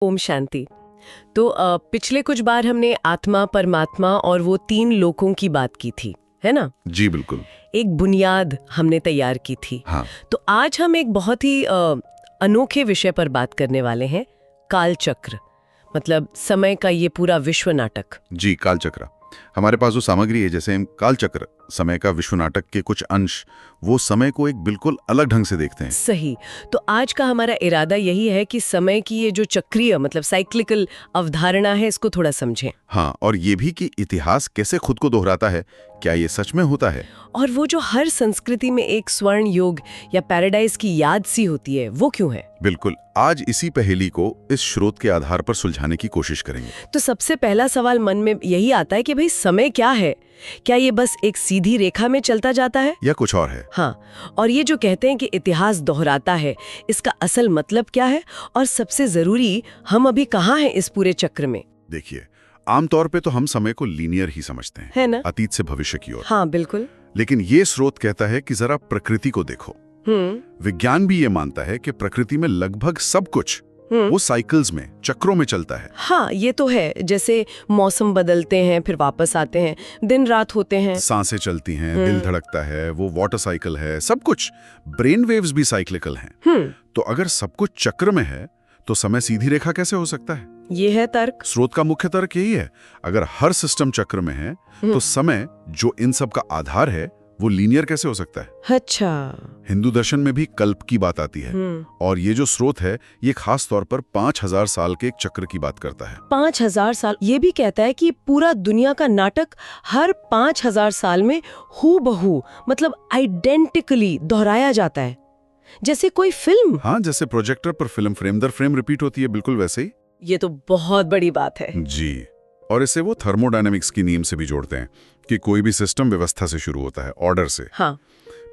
ओम शांति। तो पिछले कुछ बार हमने आत्मा, परमात्मा और वो तीन लोकों की बात की थी, है ना? जी बिल्कुल। एक बुनियाद हमने तैयार की थी। हाँ। तो आज हम एक बहुत ही अनोखे विषय पर बात करने वाले हैं, कालचक्र, मतलब समय का ये पूरा विश्व नाटक। जी, कालचक्र। हमारे पास जो सामग्री है, जैसे हम कालचक्र, समय का विश्व नाटक के कुछ अंश, वो समय को एक बिल्कुल अलग ढंग से देखते हैं। सही। तो आज का हमारा इरादा यही है कि समय की ये जो चक्रीय मतलब साइक्लिकल अवधारणा है, इसको थोड़ा समझें। हाँ, और ये भी कि इतिहास कैसे खुद को दोहराता है, क्या ये सच में होता है? और वो जो हर संस्कृति में एक स्वर्ण युग या पैराडाइज की याद सी होती है, वो क्यों है? बिल्कुल, आज इसी पहेली को इस स्रोत के आधार पर सुलझाने की कोशिश करेंगे। तो सबसे पहला सवाल मन में यही आता है कि भाई समय क्या है? क्या ये बस एक सीधी रेखा में चलता जाता है या कुछ और है? हाँ, और ये जो कहते हैं कि इतिहास दोहराता है, इसका असल मतलब क्या है? और सबसे जरूरी, हम अभी कहाँ हैं इस पूरे चक्र में? देखिए, आमतौर पे तो हम समय को लीनियर ही समझते हैं, है ना? अतीत से भविष्य की ओर। हाँ बिल्कुल। लेकिन ये स्रोत कहता है कि जरा प्रकृति को देखो। विज्ञान भी ये मानता है कि प्रकृति में लगभग सब कुछ वो साइकिल्स में, चक्रों में चलता है। हाँ, ये तो है। जैसे मौसम बदलते हैं, फिर वापस आते हैं, दिन रात होते हैं, सांसें चलती हैं, दिल धड़कता है, वो वाटर साइकिल है, सब कुछ। ब्रेन वेव्स भी साइक्लिकल हैं। तो अगर सब कुछ चक्र में है, तो समय सीधी रेखा कैसे हो सकता है? ये है तर्क। स्रोत का मुख्य तर्क यही है, अगर हर सिस्टम चक्र में है, तो समय जो इन सब का आधार है, वो लीनियर कैसे हो सकता है? अच्छा। हिंदू दर्शन में भी कल्प की बात आती है, और ये जो स्रोत है, ये खास तौर पर 5000 साल के एक चक्र की बात करता है। 5000 साल। ये भी कहता है कि पूरा दुनिया का नाटक हर 5000 साल में हूबहू, मतलब आइडेंटिकली दोहराया जाता है, जैसे कोई फिल्म। हाँ, जैसे प्रोजेक्टर पर फिल्म फ्रेम दर फ्रेम रिपीट होती है, बिल्कुल वैसे ही। ये तो बहुत बड़ी बात है। जी, और इसे वो थर्मोडायनेमिक्स की नीम से भी जोड़ते हैं कि कोई भी सिस्टम व्यवस्था से शुरू होता है, ऑर्डर से। हाँ।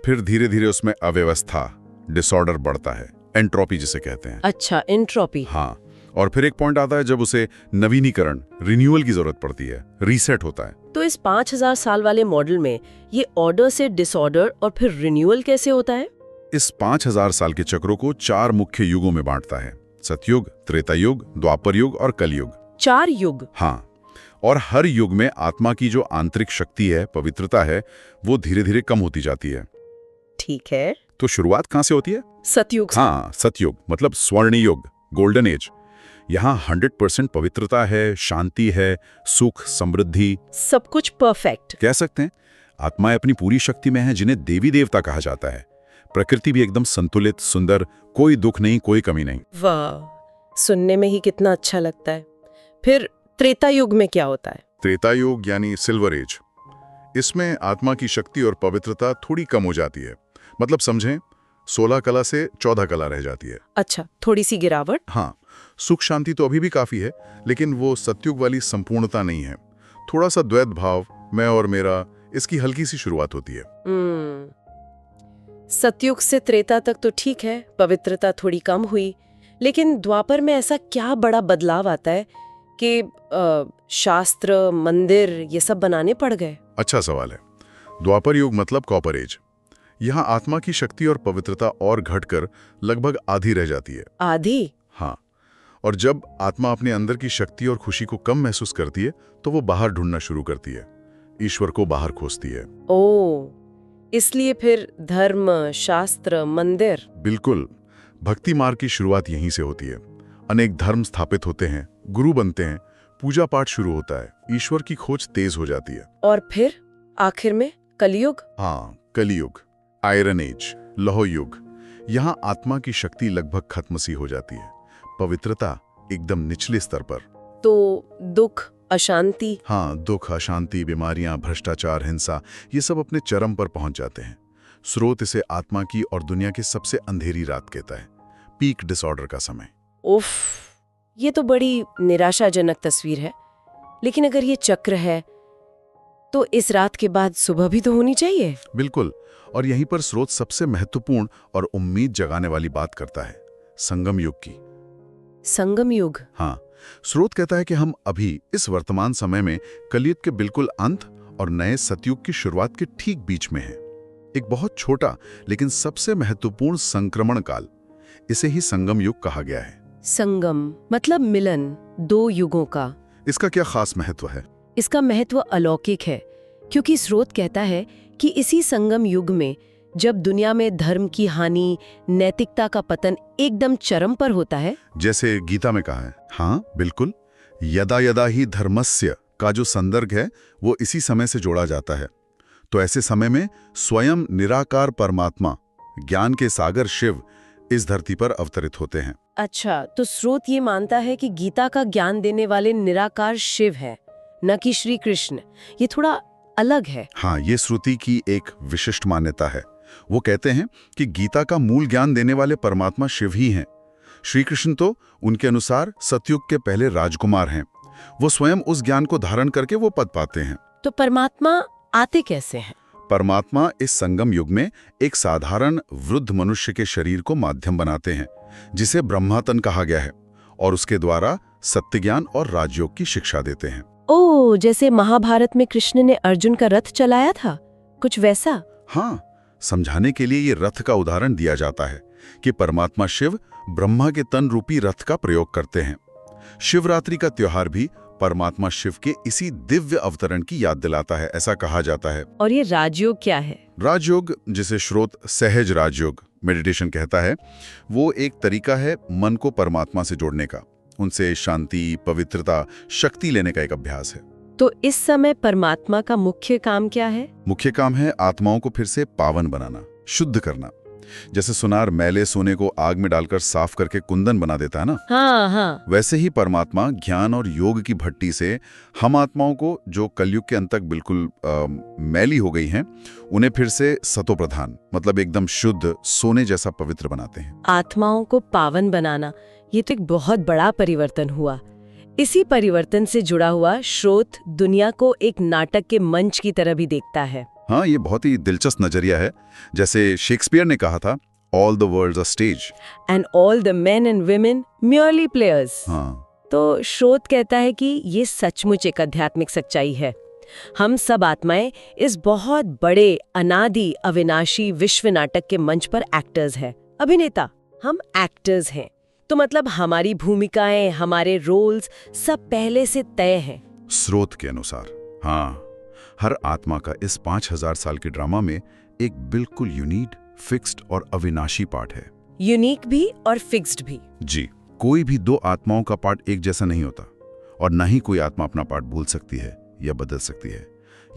फिर धीरे धीरे उसमें अव्यवस्था, डिसऑर्डर बढ़ता है, एंट्रोपी जिसे कहते हैं। अच्छा, एंट्रोपी। हाँ, और फिर एक पॉइंट आता है जब उसे नवीनीकरण, रिन्यूअल की जरूरत पड़ती है, रीसेट होता है। तो इस 5000 साल वाले मॉडल में ये ऑर्डर से डिसऑर्डर और फिर रिन्यूअल कैसे होता है? इस 5000 साल के चक्रों को 4 मुख्य युगों में बांटता है: सतयुग, त्रेता युग, द्वापर युग और कलयुग। 4 युग? हाँ, और हर युग में आत्मा की जो आंतरिक शक्ति है, पवित्रता है, वो धीरे धीरे कम होती जाती है। ठीक है। तो शुरुआत कहाँ से होती है? सतयुग। हाँ, सतयुग मतलब स्वर्ण युग, गोल्डन एज। यहाँ 100% पवित्रता है, शांति है, सुख, समृद्धि, सब कुछ परफेक्ट कह सकते हैं। आत्माएं अपनी पूरी शक्ति में हैं, जिन्हें देवी देवता कहा जाता है। प्रकृति भी एकदम संतुलित, सुंदर, कोई दुख नहीं, कोई कमी नहीं। वाह, सुनने में ही कितना अच्छा लगता है। फिर त्रेता युग में क्या होता है? त्रेता युग यानी सिल्वर एज। इसमें आत्मा की शक्ति और पवित्रता थोड़ी कम हो जाती है। मतलब समझें, 16 कला से 14 कला रह जाती है। अच्छा, थोड़ी सी गिरावट। हाँ, सुख शांति तो अभी भी काफी है, लेकिन वो सतयुग वाली संपूर्णता नहीं है। थोड़ा सा द्वैत भाव, मैं और मेरा, इसकी हल्की सी शुरुआत होती है। सतयुग से त्रेता तक तो ठीक है, पवित्रता थोड़ी कम हुई, लेकिन द्वापर में ऐसा क्या बड़ा बदलाव आता है कि शास्त्र, मंदिर ये सब बनाने पड़ गए? अच्छा सवाल है। द्वापर युग मतलब कॉपर एज। यहाँ आत्मा की शक्ति और पवित्रता और घटकर लगभग आधी रह जाती है। आधी? हाँ, और जब आत्मा अपने अंदर की शक्ति और खुशी को कम महसूस करती है, तो वो बाहर ढूंढना शुरू करती है, ईश्वर को बाहर खोजती है। ओह, इसलिए फिर धर्म, शास्त्र, मंदिर। बिल्कुल, भक्ति मार्ग की शुरुआत यहीं से होती है। अनेक धर्म स्थापित होते हैं, गुरु बनते हैं, पूजा पाठ शुरू होता है, ईश्वर की खोज तेज हो जाती है। और फिर आखिर में कलयुग? हाँ, कलियुग, आयरन एज, लौह युग। यहाँ आत्मा की शक्ति लगभग खत्म सी हो जाती है, पवित्रता एकदम निचले स्तर पर। तो दुख, अशांति? हाँ, दुख, अशांति, बीमारियां, भ्रष्टाचार, हिंसा, ये सब अपने चरम पर पहुंच जाते हैं। स्रोत इसे आत्मा की और दुनिया की सबसे अंधेरी रात कहता है, पीक डिसऑर्डर का समय। उफ, ये तो बड़ी निराशाजनक तस्वीर है। लेकिन अगर ये चक्र है, तो इस रात के बाद सुबह भी तो होनी चाहिए। बिल्कुल, और यहीं पर स्रोत सबसे महत्वपूर्ण और उम्मीद जगाने वाली बात करता है, संगम युग की। संगम युग? हाँ, स्रोत कहता है कि हम अभी इस वर्तमान समय में कलयुग के बिल्कुल अंत और नए सतयुग की शुरुआत के ठीक बीच में हैं। एक बहुत छोटा लेकिन सबसे महत्वपूर्ण संक्रमण काल, इसे ही संगम युग कहा गया है। संगम मतलब मिलन, दो युगों का। इसका क्या खास महत्व है? इसका महत्व अलौकिक है, क्योंकि स्रोत कहता है कि इसी संगम युग में जब दुनिया में धर्म की हानि, नैतिकता का पतन एकदम चरम पर होता है, जैसे गीता में कहा है। हाँ बिल्कुल, यदा यदा ही धर्मस्य का जो संदर्भ है वो इसी समय से जोड़ा जाता है। तो ऐसे समय में स्वयं निराकार परमात्मा, ज्ञान के सागर शिव इस धरती पर अवतरित होते हैं। अच्छा, तो स्रोत ये मानता है कि गीता का ज्ञान देने वाले निराकार शिव है, न कि श्री कृष्ण। ये थोड़ा अलग है। हाँ, ये श्रुति की एक विशिष्ट मान्यता है। वो कहते हैं कि गीता का मूल ज्ञान देने वाले परमात्मा शिव ही हैं। श्री कृष्ण तो उनके अनुसार सतयुग के पहले राजकुमार हैं। वो स्वयं उस ज्ञान को धारण करके वो पद पाते हैं। तो परमात्मा आते कैसे हैं? परमात्मा इस संगम युग में एक साधारण वृद्ध मनुष्य के शरीर को माध्यम बनाते हैं, जिसे ब्रह्मातन कहा गया है, और उसके द्वारा सत्य ज्ञान और राजयोग की शिक्षा देते हैं। ओह, जैसे महाभारत में कृष्ण ने अर्जुन का रथ चलाया था, कुछ वैसा? हाँ, समझाने के लिए ये रथ का उदाहरण दिया जाता है कि परमात्मा शिव ब्रह्मा के तन रूपी रथ का प्रयोग करते हैं। शिवरात्रि का त्योहार भी परमात्मा शिव के इसी दिव्य अवतरण की याद दिलाता है, ऐसा कहा जाता है। और ये राजयोग क्या है? राजयोग, जिसे स्रोत सहज राजयोग मेडिटेशन कहता है, वो एक तरीका है मन को परमात्मा से जोड़ने का, उनसे शांति, पवित्रता, शक्ति लेने का एक अभ्यास है। तो इस समय परमात्मा का मुख्य काम क्या है? मुख्य काम है आत्माओं को फिर से पावन बनाना, शुद्ध करना। जैसे सुनार मैले सोने को आग में डालकर साफ करके कुंदन बना देता है ना, हाँ हाँ। वैसे ही परमात्मा ज्ञान और योग की भट्टी से हम आत्माओं को, जो कलयुग के अंत तक बिल्कुल मैली हो गई हैं, उन्हें फिर से सतोप्रधान मतलब एकदम शुद्ध सोने जैसा पवित्र बनाते हैं। आत्माओं को पावन बनाना, ये तो एक बहुत बड़ा परिवर्तन हुआ। इसी परिवर्तन से जुड़ा हुआ स्रोत दुनिया को एक नाटक के मंच की तरह भी देखता है। हाँ, ये बहुत ही दिलचस्प नजरिया है। जैसे शेक्सपियर ने कहा था, all the world a stage and all the main and women merely players. हाँ, तो स्रोत कहता है कि ये सचमुच एक आध्यात्मिक सच्चाई है। हम सब आत्माएं इस बहुत बड़े अनादि अविनाशी विश्व नाटक के मंच पर एक्टर्स हैं। अभिनेता, हम एक्टर्स हैं। तो मतलब हमारी भूमिकाएं, हमारे रोल्स सब पहले से तय हैं। स्रोत के अनुसार हाँ, हर आत्मा का इस 5000 साल के ड्रामा में एक बिल्कुल यूनिक, फिक्स्ड और अविनाशी पार्ट है। यूनिक भी और फिक्स्ड भी। जी, कोई भी दो आत्माओं का पार्ट एक जैसा नहीं होता, और न ही कोई आत्मा अपना पार्ट भूल सकती है या बदल सकती है।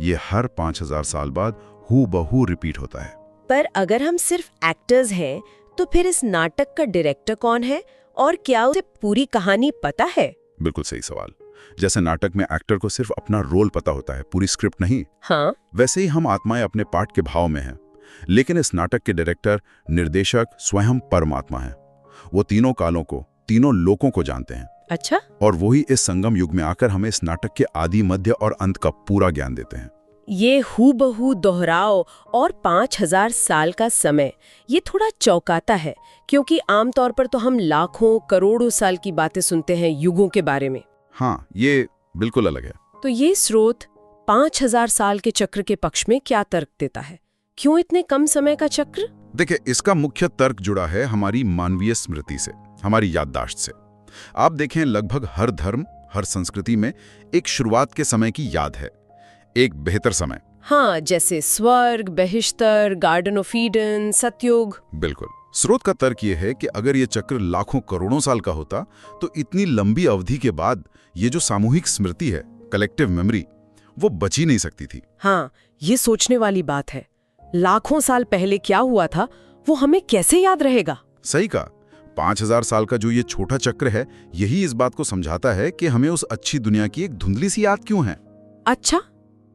ये हर 5000 साल बाद हूबहू रिपीट होता है। पर अगर हम सिर्फ एक्टर्स हैं, तो फिर इस नाटक का डायरेक्टर कौन है और क्या उसे पूरी कहानी पता है? बिल्कुल सही सवाल। जैसे नाटक में एक्टर को सिर्फ अपना रोल पता होता है, पूरी स्क्रिप्ट नहीं, हाँ, वैसे ही हम आत्माएं अपने पार्ट के भाव में हैं। लेकिन इस नाटक के डायरेक्टर, निर्देशक स्वयं परमात्मा हैं। वो तीनों कालों को, तीनों लोकों को जानते हैं। अच्छा। और वही इस संगम युग में आकर हमें इस नाटक के आदि, मध्य और अंत का पूरा ज्ञान देते हैं। ये हूबहू दोहराव और 5000 साल का समय, ये थोड़ा चौंकाता है, क्योंकि आमतौर पर तो हम लाखों करोड़ों साल की बातें सुनते हैं युगों के बारे में। हाँ, ये बिल्कुल अलग है। तो ये स्रोत 5000 साल के चक्र के पक्ष में क्या तर्क देता है? क्यों इतने कम समय का चक्र? देखिए, इसका मुख्य तर्क जुड़ा है हमारी मानवीय स्मृति से, हमारी याददाश्त से। आप देखें, लगभग हर धर्म, हर संस्कृति में एक शुरुआत के समय की याद है, एक बेहतर समय। हाँ, जैसे स्वर्ग, बेहिश्तर, गार्डन ऑफ ईडन, सतयुग। बिल्कुल। स्रोत का तर्क ये है कि अगर ये चक्र लाखों करोड़ों साल का होता, तो इतनी लंबी अवधि के बाद ये जो सामूहिक स्मृति है, कलेक्टिव मेमोरी, वो बची नहीं सकती थी। हाँ, ये सोचने वाली बात है। लाखों साल पहले क्या हुआ था, वो हमें कैसे याद रहेगा? सही कहा। 5000 साल का जो ये छोटा चक्र है, यही इस बात को समझाता है कि हमें उस अच्छी दुनिया की एक धुंधली सी याद क्यों है। अच्छा,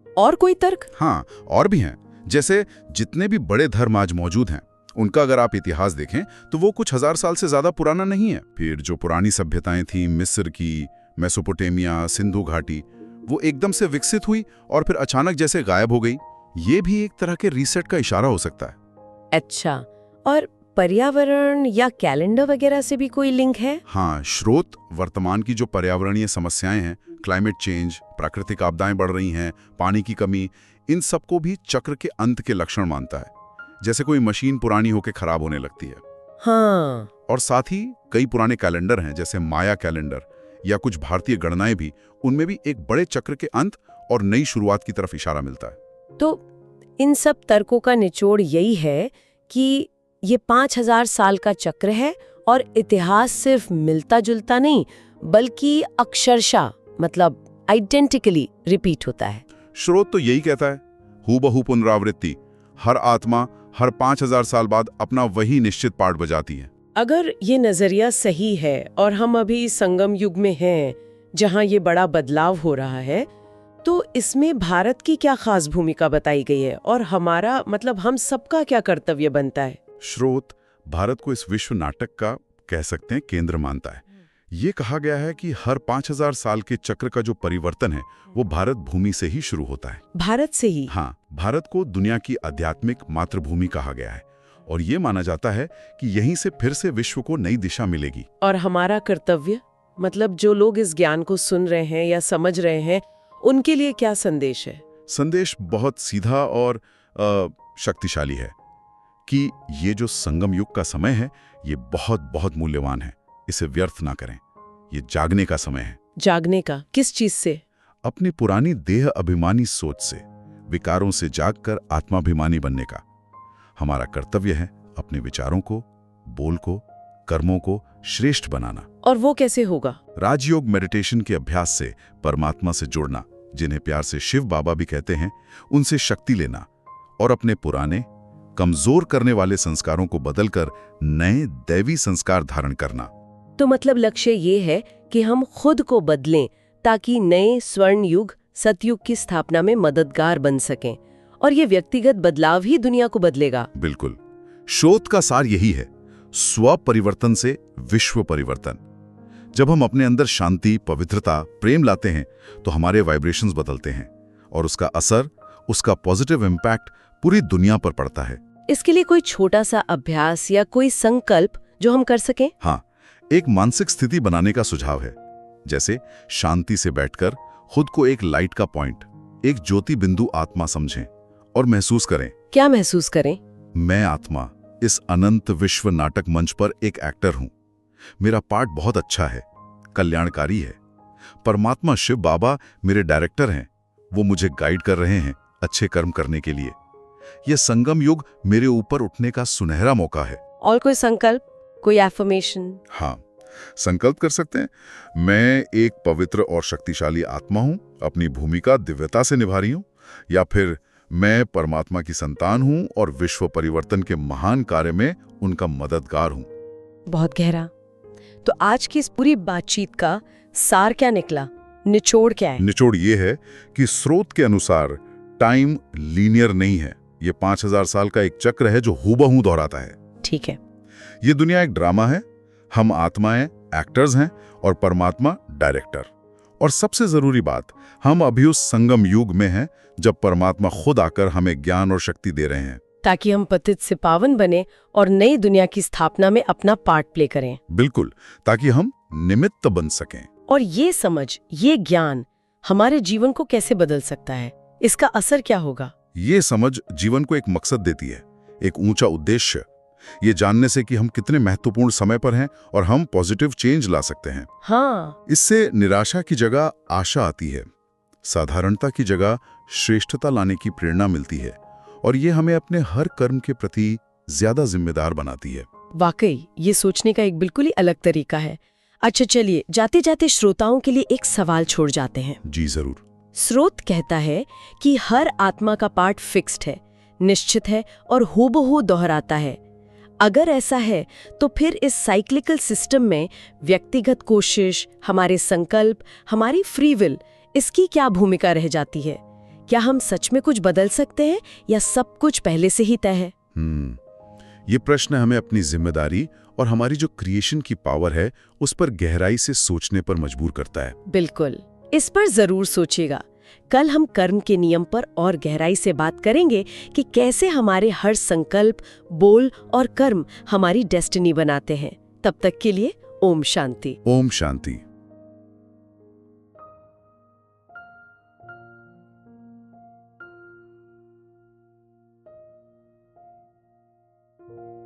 और कोई तर्क? हाँ, और भी हैं। जैसे जितने भी बड़े धर्म आज मौजूद हैं, उनका अगर आप इतिहास देखें तो वो कुछ हजार साल से ज्यादा पुराना नहीं है। फिर जो पुरानी सभ्यताएं थीं, मिस्र की, मेसोपोटामिया, सिंधु घाटी, वो एकदम से विकसित हुई और फिर अचानक जैसे गायब हो गई। ये भी एक तरह के रीसेट का इशारा हो सकता है। अच्छा, और पर्यावरण या कैलेंडर वगैरह से भी कोई लिंक है? हाँ, स्रोत वर्तमान की जो पर्यावरणीय समस्याएं हैं, क्लाइमेट चेंज, प्राकृतिक आपदाएं बढ़ रही हैं, पानी की कमी, इन सबको भी चक्र के अंत के लक्षण मानता है। जैसे कोई मशीन पुरानी होकर खराब होने लगती है। हाँ, और साथ ही कई पुराने कैलेंडर हैं जैसे माया कैलेंडर या कुछ भारतीय गणनाएं भी, उनमें भी एक बड़े चक्र के अंत और नई शुरुआत की तरफ इशारा मिलता है। तो इन सब तर्कों का निचोड़ यही है कि ये 5000 साल का चक्र है और इतिहास सिर्फ मिलता जुलता नहीं बल्कि अक्षरशः मतलब आइडेंटिकली रिपीट होता है। स्रोत तो यही कहता है, हूबहू पुनरावृत्ति, हर आत्मा हर 5000 साल बाद अपना वही निश्चित पार्ट बजाती है। अगर ये नजरिया सही है और हम अभी संगम युग में हैं जहां ये बड़ा बदलाव हो रहा है, तो इसमें भारत की क्या खास भूमिका बताई गई है और हमारा मतलब हम सबका क्या कर्तव्य बनता है? स्रोत भारत को इस विश्व नाटक का कह सकते हैं केंद्र मानता है। ये कहा गया है कि हर 5000 साल के चक्र का जो परिवर्तन है वो भारत भूमि से ही शुरू होता है। भारत से ही? हाँ, भारत को दुनिया की आध्यात्मिक मातृभूमि कहा गया है और ये माना जाता है कि यहीं से फिर से विश्व को नई दिशा मिलेगी। और हमारा कर्तव्य मतलब जो लोग इस ज्ञान को सुन रहे हैं या समझ रहे हैं उनके लिए क्या संदेश है? संदेश बहुत सीधा और शक्तिशाली है कि ये जो संगम युग का समय है ये बहुत बहुत मूल्यवान है, इसे व्यर्थ ना करें। ये जागने का समय है। जागने का? किस चीज से? अपनी पुरानी देह अभिमानी सोच से, विकारों से जागकर आत्माभिमानी बनने का। हमारा कर्तव्य है अपने विचारों को, बोल को, कर्मों को श्रेष्ठ बनाना। और वो कैसे होगा? राजयोग मेडिटेशन के अभ्यास से परमात्मा से जुड़ना, जिन्हें प्यार से शिव बाबा भी कहते हैं, उनसे शक्ति लेना और अपने पुराने कमजोर करने वाले संस्कारों को बदलकर नए दैवी संस्कार धारण करना। तो मतलब लक्ष्य ये है कि हम खुद को बदलें ताकि नए स्वर्ण युग सतयुग की स्थापना में मददगार बन सकें, और ये व्यक्तिगत बदलाव ही दुनिया को बदलेगा। बिल्कुल, शोध का सार यही है, स्व परिवर्तन से विश्व परिवर्तन। जब हम अपने अंदर शांति, पवित्रता, प्रेम लाते हैं तो हमारे वाइब्रेशंस बदलते हैं और उसका असर, उसका पॉजिटिव इम्पैक्ट पूरी दुनिया पर पड़ता है। इसके लिए कोई छोटा सा अभ्यास या कोई संकल्प जो हम कर सकें? हाँ, एक मानसिक स्थिति बनाने का सुझाव है, जैसे शांति से बैठकर खुद को एक लाइट का पॉइंट, एक ज्योति बिंदु आत्मा समझें और महसूस करें। क्या महसूस करें? मैं आत्मा इस अनंत विश्व नाटक मंच पर एक एक्टर हूं। मेरा पार्ट बहुत अच्छा है, कल्याणकारी है। परमात्मा शिव बाबा मेरे डायरेक्टर हैं, वो मुझे गाइड कर रहे हैं अच्छे कर्म करने के लिए। यह संगम युग मेरे ऊपर उठने का सुनहरा मौका है। और कोई संकल्प, कोई एफर्मेशन? हाँ, संकल्प कर सकते हैं, मैं एक पवित्र और शक्तिशाली आत्मा हूं, अपनी भूमिका दिव्यता से निभा रही हूं, या फिर मैं परमात्मा की संतान हूं और विश्व परिवर्तन के महान कार्य में उनका मददगार हूं। बहुत गहरा। तो आज की इस पूरी बातचीत का सार क्या निकला? निचोड़ क्या है? निचोड़ ये है कि स्रोत के अनुसार टाइम लीनियर नहीं है। ये 5000 साल का एक चक्र है जो हूबहू दोहराता है। ठीक है। ये दुनिया एक ड्रामा है, हम आत्माएं एक्टर्स हैं और परमात्मा डायरेक्टर। और सबसे जरूरी बात, हम अभी उस संगम युग में हैं जब परमात्मा खुद आकर हमें ज्ञान और शक्ति दे रहे हैं, ताकि हम पतित से पावन बने और नई दुनिया की स्थापना में अपना पार्ट प्ले करें। बिल्कुल, ताकि हम निमित्त बन सकें। और ये समझ, ये ज्ञान हमारे जीवन को कैसे बदल सकता है? इसका असर क्या होगा? ये समझ जीवन को एक मकसद देती है, एक ऊंचा उद्देश्य। ये जानने से कि हम कितने महत्वपूर्ण समय पर हैं और हम पॉजिटिव चेंज ला सकते हैं। हाँ। इससे निराशा की जगह आशा आती है, साधारणता की जगह श्रेष्ठता लाने की प्रेरणा मिलती है, और ये हमें अपने हर कर्म के प्रति ज्यादा जिम्मेदार बनाती है। वाकई ये सोचने का एक बिल्कुल ही अलग तरीका है। अच्छा, चलिए जाते जाते श्रोताओं के लिए एक सवाल छोड़ जाते हैं। जी जरूर। स्रोत कहता है कि हर आत्मा का पार्ट फिक्स्ड है, निश्चित है और हूबहू दोहराता है। अगर ऐसा है तो फिर इस साइक्लिकल सिस्टम में व्यक्तिगत कोशिश, हमारे संकल्प, हमारी फ्री विल, इसकी क्या भूमिका रह जाती है? क्या हम सच में कुछ बदल सकते हैं या सब कुछ पहले से ही तय है? ये प्रश्न हमें अपनी जिम्मेदारी और हमारी जो क्रिएशन की पावर है उस पर गहराई से सोचने पर मजबूर करता है। बिल्कुल, इस पर जरूर सोचिएगा। कल हम कर्म के नियम पर और गहराई से बात करेंगे कि कैसे हमारे हर संकल्प, बोल और कर्म हमारी डेस्टिनी बनाते हैं। तब तक के लिए ओम शांति। ओम शांति।